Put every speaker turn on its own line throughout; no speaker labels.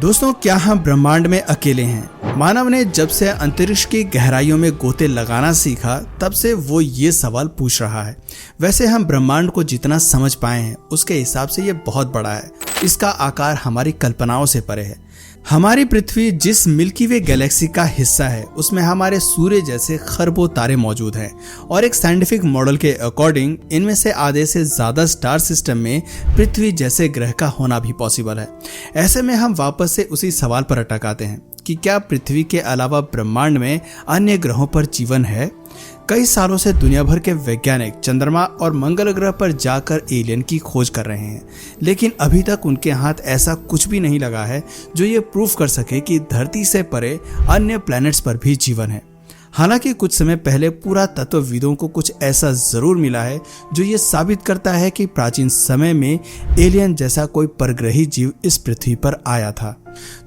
दोस्तों, क्या हम ब्रह्मांड में अकेले हैं? मानव ने जब से अंतरिक्ष की गहराइयों में गोते लगाना सीखा तब से वो ये सवाल पूछ रहा है। वैसे हम ब्रह्मांड को जितना समझ पाए हैं उसके हिसाब से ये बहुत बड़ा है। इसका आकार हमारी कल्पनाओं से परे है। हमारी पृथ्वी जिस मिल्की वे गैलेक्सी का हिस्सा है उसमें हमारे सूर्य जैसे खरबों तारे मौजूद हैं और एक साइंटिफिक मॉडल के अकॉर्डिंग इनमें से आधे से ज्यादा स्टार सिस्टम में पृथ्वी जैसे ग्रह का होना भी पॉसिबल है। ऐसे में हम वापस से उसी सवाल पर अटक आते हैं कि क्या पृथ्वी के अलावा ब्रह्मांड में अन्य ग्रहों पर जीवन है? कई सालों से दुनिया भर के वैज्ञानिक चंद्रमा और मंगल ग्रह पर जाकर एलियन की खोज कर रहे हैं, लेकिन अभी तक उनके हाथ ऐसा कुछ भी नहीं लगा है जो ये प्रूफ कर सके कि धरती से परे अन्य प्लैनेट्स पर भी जीवन है। हालांकि कुछ समय पहले पुरातत्वविदों को कुछ ऐसा जरूर मिला है जो ये साबित करता है कि प्राचीन समय में एलियन जैसा कोई परग्रही जीव इस पृथ्वी पर आया था।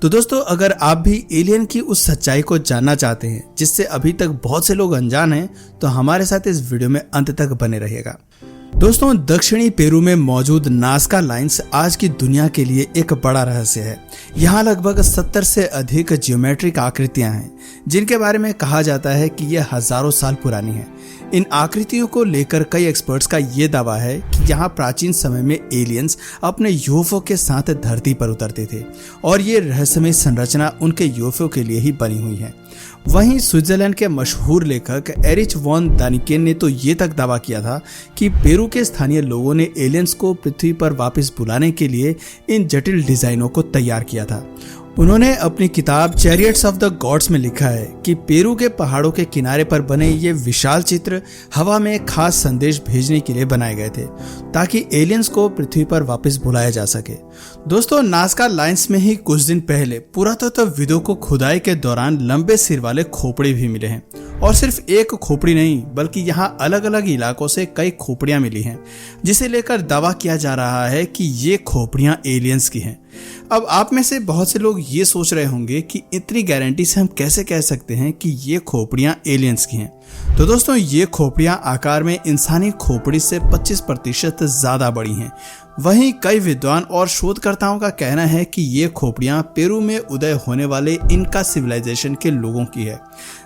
तो दोस्तों, अगर आप भी एलियन की उस सच्चाई को जानना चाहते हैं जिससे अभी तक बहुत से लोग अनजान हैं, तो हमारे साथ इस वीडियो में अंत तक बने रहिएगा। दोस्तों, दक्षिणी पेरू में मौजूद नाजका लाइन्स आज की दुनिया के लिए एक बड़ा रहस्य है। यहाँ लगभग 70 से अधिक जियोमेट्रिक आकृतियां हैं जिनके बारे में कहा जाता है कि ये हजारों साल पुरानी है। इन आकृतियों को लेकर कई एक्सपर्ट्स का ये दावा है कि यहाँ प्राचीन समय में एलियंस अपने यूएफओ के साथ धरती पर उतरते थे और ये रहस्यमय संरचना उनके यूएफओ के लिए ही बनी हुई है। वहीं स्विट्जरलैंड के मशहूर लेखक एरिच वॉन दानिकेन ने तो ये तक दावा किया था कि पेरू के स्थानीय लोगों ने एलियंस को पृथ्वी पर वापस बुलाने के लिए इन जटिल डिजाइनों को तैयार किया था। उन्होंने अपनी किताब चैरियट्स ऑफ द गॉड्स में लिखा है कि पेरू के पहाड़ों के किनारे पर बने ये विशाल चित्र हवा में खास संदेश भेजने के लिए बनाए गए थे ताकि एलियंस को पृथ्वी पर वापस बुलाया जा सके। दोस्तों, नाजका लाइन्स में ही कुछ दिन पहले पुरातत्वविदों को खुदाई के दौरान लंबे सिर वाले खोपड़ी भी मिले हैं और सिर्फ एक खोपड़ी नहीं बल्कि यहाँ अलग अलग इलाकों से कई खोपड़ियां मिली हैं जिसे लेकर दावा किया जा रहा है कि ये खोपड़ियां एलियंस की हैं। अब आप में से बहुत से लोग ये सोच रहे होंगे कि इतनी गारंटी से हम कैसे कह सकते हैं कि ये खोपड़ियां एलियंस की हैं। तो दोस्तों, ये खोपड़ियां आकार में इंसानी खोपड़ी से 25% ज्यादा बड़ी हैं। वहीं कई विद्वान और शोधकर्ताओं का कहना है कि ये खोपड़ियां पेरू में उदय होने वाले इनका सिविलाइजेशन के लोगों की है।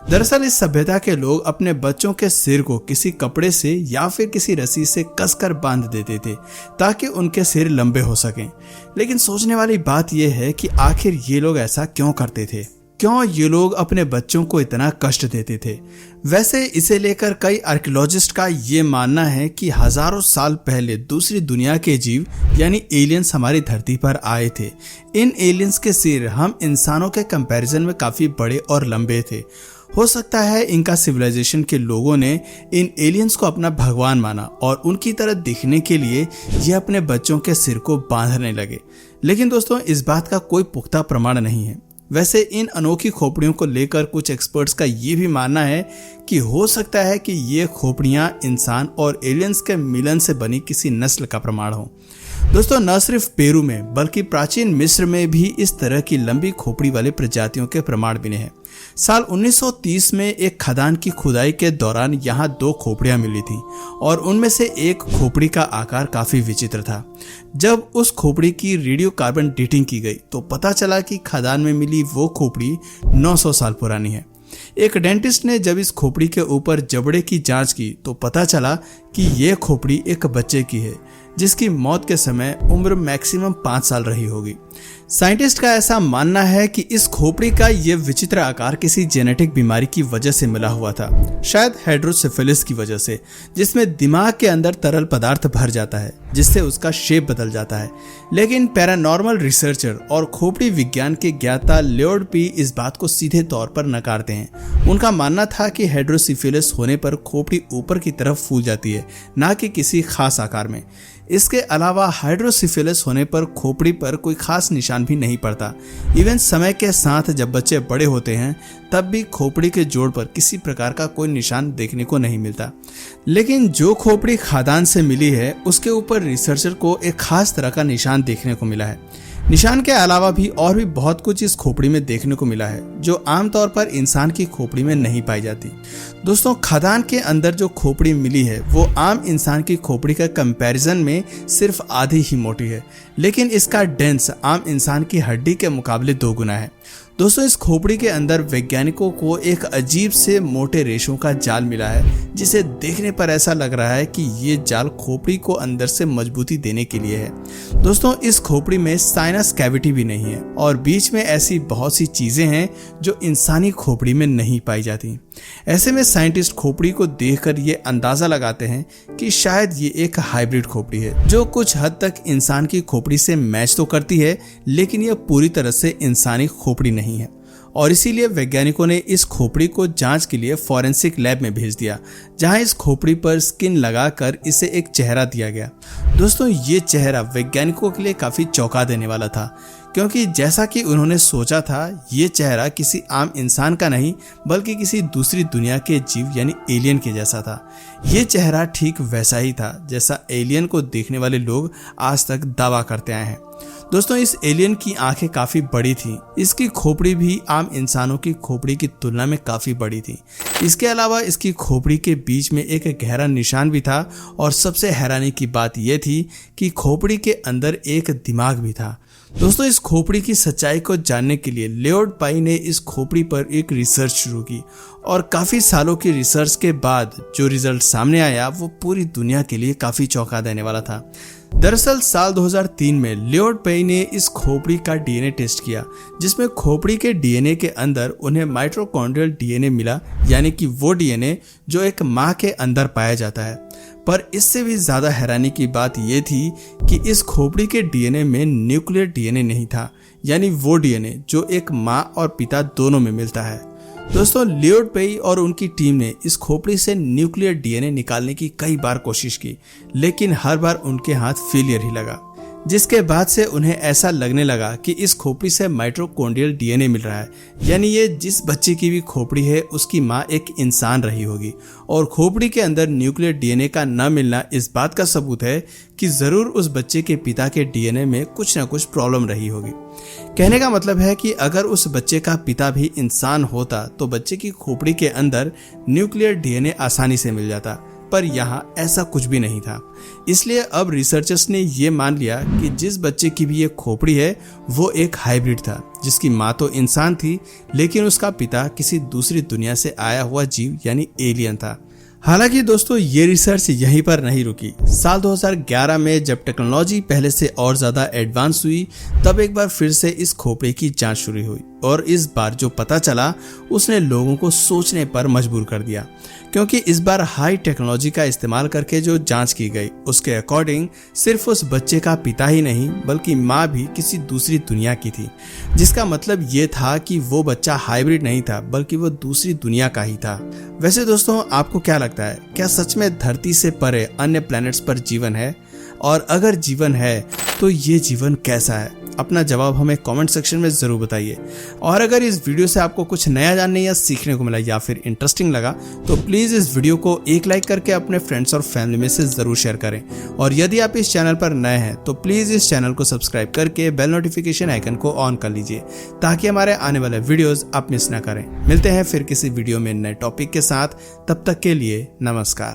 दरअसल इस सभ्यता के लोग अपने बच्चों के सिर को किसी कपड़े से या फिर किसी रस्सी से कसकर बांध देते थे ताकि उनके सिर लंबे हो सकें। लेकिन सोचने वाली बात यह है कि आखिर ये लोग ऐसा क्यों करते थे? क्यों ये लोग अपने बच्चों को इतना कष्ट देते थे? वैसे इसे लेकर कई आर्कियोलॉजिस्ट का ये मानना है कि हजारों साल पहले दूसरी दुनिया के जीव यानी एलियंस हमारी धरती पर आए थे। इन एलियंस के सिर हम इंसानों के कंपैरिजन में काफी बड़े और लंबे थे। हो सकता है इनका सिविलाइजेशन के लोगों ने इन एलियंस को अपना भगवान माना और उनकी तरह दिखने के लिए ये अपने बच्चों के सिर को बांधने लगे। लेकिन दोस्तों, इस बात का कोई पुख्ता प्रमाण नहीं है। वैसे इन अनोखी खोपड़ियों को लेकर कुछ एक्सपर्ट्स का ये भी मानना है कि हो सकता है कि ये खोपड़ियां इंसान और एलियंस के मिलन से बनी किसी नस्ल का प्रमाण हो। दोस्तों, न सिर्फ पेरू में बल्कि प्राचीन मिस्र में भी इस तरह की लंबी खोपड़ी वाले प्रजातियों के प्रमाण मिले हैं। साल 1930 में एक खदान की खुदाई के दौरान यहाँ 2 खोपड़ियां मिली थी और उनमें से एक खोपड़ी का आकार काफी विचित्र था। जब उस खोपड़ी की रेडियो कार्बन डेटिंग की गई तो पता चला कि खदान में मिली वो खोपड़ी 900 साल पुरानी है। एक डेंटिस्ट ने जब इस खोपड़ी के ऊपर जबड़े की जांच की तो पता चला कि ये खोपड़ी एक बच्चे की है जिसकी मौत के समय उम्र मैक्सिमम 5 साल रही होगी। साइंटिस्ट का ऐसा मानना है कि इस खोपड़ी का ये विचित्र आकार किसी जेनेटिक बीमारी की वजह से मिला हुआ था, शायद हाइड्रोसेफेलिस की वजह से, जिसमें दिमाग के अंदर तरल पदार्थ भर जाता है जिससे उसका शेप बदल जाता है। लेकिन पैरानॉर्मल रिसर्चर और खोपड़ी विज्ञान के ज्ञाता लियोड पी इस बात को सीधे तौर पर नकारते हैं। उनका मानना था कि हाइड्रोसेफेलिस होने पर खोपड़ी ऊपर की तरफ फूल जाती है, ना कि किसी खास आकार में। इसके अलावा हाइड्रोसिफिलिस होने पर खोपड़ी पर कोई खास निशान भी नहीं पड़ता। इवन समय के साथ जब बच्चे बड़े होते हैं तब भी खोपड़ी के जोड़ पर किसी प्रकार का कोई निशान देखने को नहीं मिलता। लेकिन जो खोपड़ी खादान से मिली है उसके ऊपर रिसर्चर को एक खास तरह का निशान देखने को मिला है। निशान के अलावा भी और भी बहुत कुछ इस खोपड़ी में देखने को मिला है जो आमतौर पर इंसान की खोपड़ी में नहीं पाई जाती। दोस्तों, खदान के अंदर जो खोपड़ी मिली है वो आम इंसान की खोपड़ी का कंपैरिजन में सिर्फ आधी ही मोटी है, लेकिन इसका डेंस आम इंसान की हड्डी के मुकाबले 2 गुना है। दोस्तों, इस खोपड़ी के अंदर वैज्ञानिकों को एक अजीब से मोटे रेशों का जाल मिला है, जिसे देखने पर ऐसा लग रहा है कि ये जाल खोपड़ी को अंदर से मजबूती देने के लिए है। दोस्तों, इस खोपड़ी में साइनस कैविटी भी नहीं है और बीच में ऐसी बहुत सी चीजें हैं जो इंसानी खोपड़ी में नहीं पाई जाती। ऐसे में साइंटिस्ट खोपड़ी को देखकर ये अंदाजा लगाते हैं कि शायद ये एक हाइब्रिड खोपड़ी है, जो कुछ हद तक इंसान की खोपड़ी से मैच तो करती है, लेकिन यह पूरी तरह से इंसानी खोपड़ी नहीं है। और इसीलिए वैज्ञानिकों ने इस खोपड़ी को जांच के लिए फॉरेंसिक लैब में भेज दिया, जहां इस खोपड़ी पर स्किन लगाकर इसे एक चेहरा दिया गया। दोस्तों, ये चेहरा वैज्ञानिकों के लिए काफी चौंका देने वाला था, क्योंकि जैसा कि उन्होंने सोचा था, ये चेहरा किसी आम इंसान का नहीं बल्कि किसी दूसरी दुनिया के जीव यानी एलियन के जैसा था। ये चेहरा ठीक वैसा ही था जैसा एलियन को देखने वाले लोग आज तक दावा करते आए हैं। दोस्तों, इस एलियन की आंखें काफी बड़ी थी। इसकी खोपड़ी भी आम इंसानों की खोपड़ी की तुलना में काफी बड़ी थी। इसके अलावा इसकी खोपड़ी के बीच में एक गहरा निशान भी था और सबसे हैरानी की बात यह थी कि खोपड़ी के अंदर एक दिमाग भी था। दोस्तों, इस खोपड़ी की सच्चाई को जानने के लिए लियोनार्ड पाई ने इस खोपड़ी पर एक रिसर्च शुरू की और काफी सालों की रिसर्च के बाद जो रिजल्ट सामने आया वो पूरी दुनिया के लिए काफी चौंका देने वाला था। दरअसल साल 2003 में लियोनार्ड पाई ने इस खोपड़ी का डीएनए टेस्ट किया, जिसमें खोपड़ी के डीएनए के अंदर उन्हें माइटोकॉन्ड्रियल डीएनए मिला, यानी कि वो डीएनए जो एक मां के अंदर पाया जाता है। पर इससे भी ज्यादा हैरानी की बात यह थी कि इस खोपड़ी के डीएनए में न्यूक्लियर डीएनए नहीं था, यानी वो डीएनए जो एक मां और पिता दोनों में मिलता है। दोस्तों, लियोनार्ड पाई और उनकी टीम ने इस खोपड़ी से न्यूक्लियर डीएनए निकालने की कई बार कोशिश की, लेकिन हर बार उनके हाथ फेलियर ही लगा, जिसके बाद से उन्हें ऐसा लगने लगा कि इस खोपड़ी से माइटोकॉन्ड्रियल डीएनए मिल रहा है, यानी ये जिस बच्चे की भी खोपड़ी है उसकी माँ एक इंसान रही होगी। और खोपड़ी के अंदर न्यूक्लियर डीएनए का न मिलना इस बात का सबूत है कि जरूर उस बच्चे के पिता के डीएनए में कुछ न कुछ प्रॉब्लम रही होगी। कहने का मतलब है कि अगर उस बच्चे का पिता भी इंसान होता तो बच्चे की खोपड़ी के अंदर न्यूक्लियर डीएनए आसानी से मिल जाता, पर यहाँ ऐसा कुछ भी नहीं था। इसलिए अब रिसर्चर्स ने ये मान लिया कि जिस बच्चे की भी ये खोपड़ी है वो एक हाइब्रिड था, जिसकी माँ तो इंसान थी लेकिन उसका पिता किसी दूसरी दुनिया से आया हुआ जीव यानी एलियन था। हालांकि दोस्तों, ये रिसर्च यहीं पर नहीं रुकी। साल 2011 में जब टेक्नोलॉजी पहले से और ज्यादा एडवांस हुई, तब एक बार फिर से इस खोपड़ी की जांच शुरू हुई और इस बार जो पता चला उसने लोगों को सोचने पर मजबूर कर दिया, क्योंकि इस बार हाई टेक्नोलॉजी का इस्तेमाल करके जो जांच की गई उसके अकॉर्डिंग सिर्फ उस बच्चे का पिता ही नहीं बल्कि माँ भी किसी दूसरी दुनिया की थी, जिसका मतलब ये था कि वो बच्चा हाइब्रिड नहीं था बल्कि वो दूसरी दुनिया का ही था। वैसे दोस्तों, आपको क्या लगता है, क्या सच में धरती से परे अन्य प्लैनेट्स पर जीवन है? और अगर जीवन है तो ये जीवन कैसा है? अपना जवाब हमें कमेंट सेक्शन में जरूर बताइए। और अगर इस वीडियो से आपको कुछ नया जानने या सीखने को मिला या फिर इंटरेस्टिंग लगा तो प्लीज इस वीडियो को एक लाइक करके अपने फ्रेंड्स और फैमिली में से जरूर शेयर करें। और यदि आप इस चैनल पर नए हैं तो प्लीज इस चैनल को सब्सक्राइब करके बेल नोटिफिकेशन आइकन को ऑन कर लीजिए, ताकि हमारे आने वाले वीडियोज आप मिस ना करें। मिलते हैं फिर किसी वीडियो में नए टॉपिक के साथ, तब तक के लिए नमस्कार।